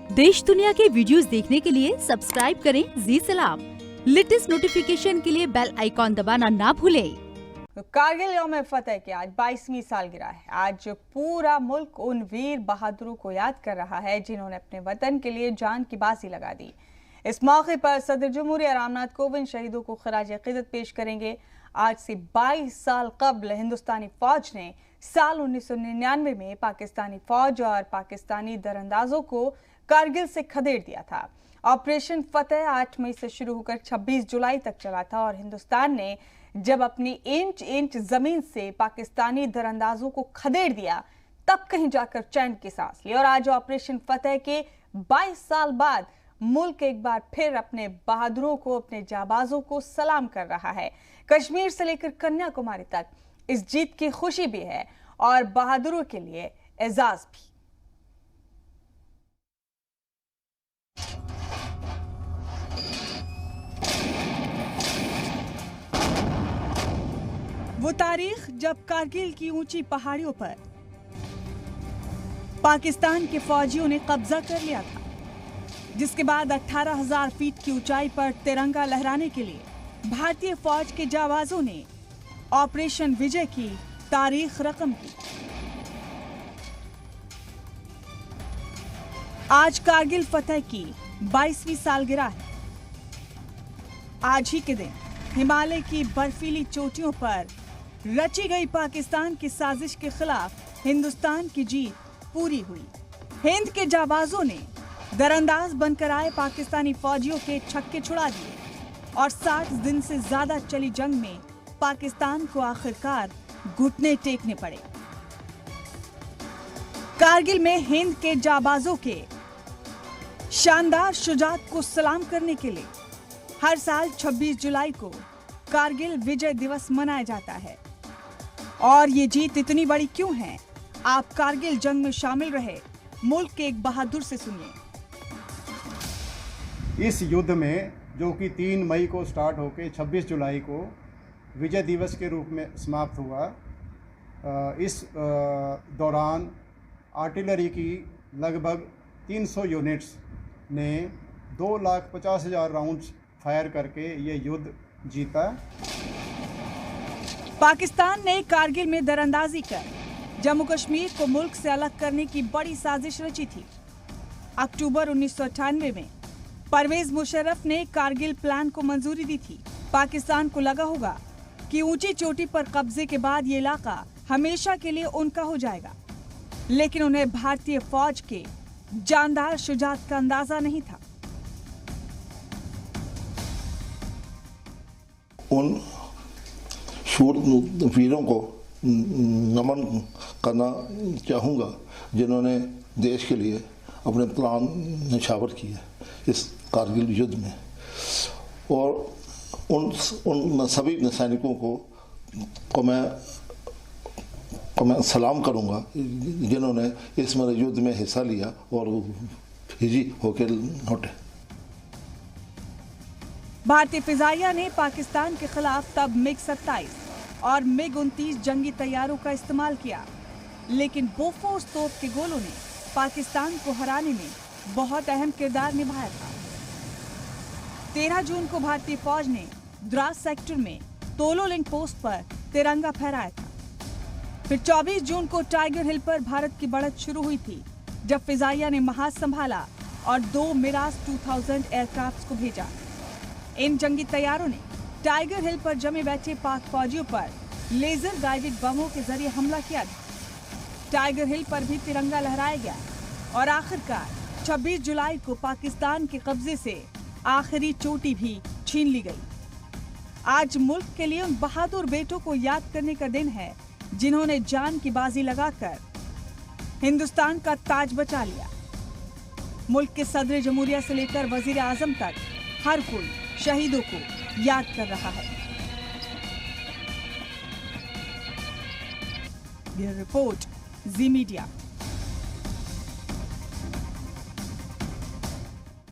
देश दुनिया के वीडियोस देखने के लिए सब्सक्राइब करें जी सलाम। लेटेस्ट नोटिफिकेशन के लिए बेल आइकॉन दबाना ना भूलें। कारगिल यौम फतेह की आज 22वीं सालगिरह है। आज पूरा मुल्क उन वीर बहादुरों को याद कर रहा है जिन्होंने अपने वतन के लिए जान की बाजी लगा दी। इस मौके पर सदर जमहूरिया रामनाथ कोविंद शहीदों को खराज अकीदत पेश करेंगे। आज से 22 साल कबल हिंदुस्तानी फौज ने साल 1999 में पाकिस्तानी फौज और पाकिस्तानी दरअंदाजों को कारगिल से खदेड़ दिया था। ऑपरेशन फतेह 8 मई से शुरू होकर 26 जुलाई तक चला था और हिंदुस्तान ने जब अपनी इंच इंच जमीन से पाकिस्तानी दरअंदाजों को खदेड़ दिया तब कहीं जाकर चैन की सांस ली। और आज ऑपरेशन फतेह के 22 साल बाद मुल्क एक बार फिर अपने बहादुरों को, अपने जाबाजों को सलाम कर रहा है। कश्मीर से लेकर कन्याकुमारी तक इस जीत की खुशी भी है और बहादुरों के लिए एजाज भी। वो तारीख जब कारगिल की ऊंची पहाड़ियों पर पाकिस्तान के फौजियों ने कब्जा कर लिया था, जिसके बाद 18,000 फीट की ऊंचाई पर तिरंगा लहराने के लिए भारतीय फौज के जाबाजों ने ऑपरेशन विजय की तारीख रकम की। आज कारगिल फतेह की 22वीं सालगिरह है। आज ही के दिन हिमालय की बर्फीली चोटियों पर रची गई पाकिस्तान की साजिश के खिलाफ हिंदुस्तान की जीत पूरी हुई। हिंद के जाबाजों ने दरअंदाज बनकर आए पाकिस्तानी फौजियों के छक्के छुड़ा दिए और 60 दिन से ज्यादा चली जंग में पाकिस्तान को आखिरकार घुटने टेकने पड़े। कारगिल में हिंद के जाबाजों के शानदार शुजात को सलाम करने के लिए हर साल 26 जुलाई को कारगिल विजय दिवस मनाया जाता है। और ये जीत इतनी बड़ी क्यों है, आप कारगिल जंग में शामिल रहे मुल्क के एक बहादुर से सुनिए। इस युद्ध में जो कि 3 मई को स्टार्ट होकर 26 जुलाई को विजय दिवस के रूप में समाप्त हुआ, इस दौरान आर्टिलरी की लगभग 300 यूनिट्स ने 2,50,000 राउंड्स फायर करके ये युद्ध जीता। पाकिस्तान ने कारगिल में दरअंदाजी कर जम्मू कश्मीर को मुल्क से अलग करने की बड़ी साजिश रची थी। अक्टूबर 1998 में परवेज मुशर्रफ ने कारगिल प्लान को मंजूरी दी थी। पाकिस्तान को लगा होगा कि ऊंची चोटी पर कब्जे के बाद ये इलाका हमेशा के लिए उनका हो जाएगा, लेकिन उन्हें भारतीय फौज के जानदार शुजात का अंदाजा नहीं था। उन शूर वीरों को नमन करना चाहूँगा जिन्होंने देश के लिए अपने प्राण न्यौछावर किए इस कारगिल युद्ध में, और उन सभी सैनिकों को मैं सलाम करूँगा जिन्होंने इस मेरे युद्ध में हिस्सा लिया और फिजी होकर लौटे। भारतीय फिजाइया ने पाकिस्तान के खिलाफ तब MiG-27 और MiG-29 जंगी तैयारों का इस्तेमाल किया, लेकिन बोफोर्स तोप के गोलों ने पाकिस्तान को हराने में बहुत अहम किरदार निभाया था। 13 जून को भारतीय फौज ने द्रास सेक्टर में तोलो लिंक पोस्ट पर तिरंगा फहराया था। फिर 24 जून को टाइगर हिल पर भारत की बढ़त शुरू हुई थी, जब फिजाइया ने महाज संभाला और 2 मिराज 2000 एयरक्राफ्ट को भेजा। इन जंगी तैयारों ने टाइगर हिल पर जमे बैठे पाक फौजियों पर लेजर गाइडेड बमों के जरिए हमला किया था। टाइगर हिल पर भी तिरंगा लहराया गया और आखिरकार 26 जुलाई को पाकिस्तान के कब्जे से आखिरी चोटी भी छीन ली गई। आज मुल्क के लिए उन बहादुर बेटों को याद करने का दिन है जिन्होंने जान की बाजी लगाकर हिंदुस्तान का ताज बचा लिया। मुल्क के सदर जमहूरिया से लेकर वजीर आजम तक हर कोई शहीदों को याद कर रहा है। ब्यूरो रिपोर्ट, जी मीडिया।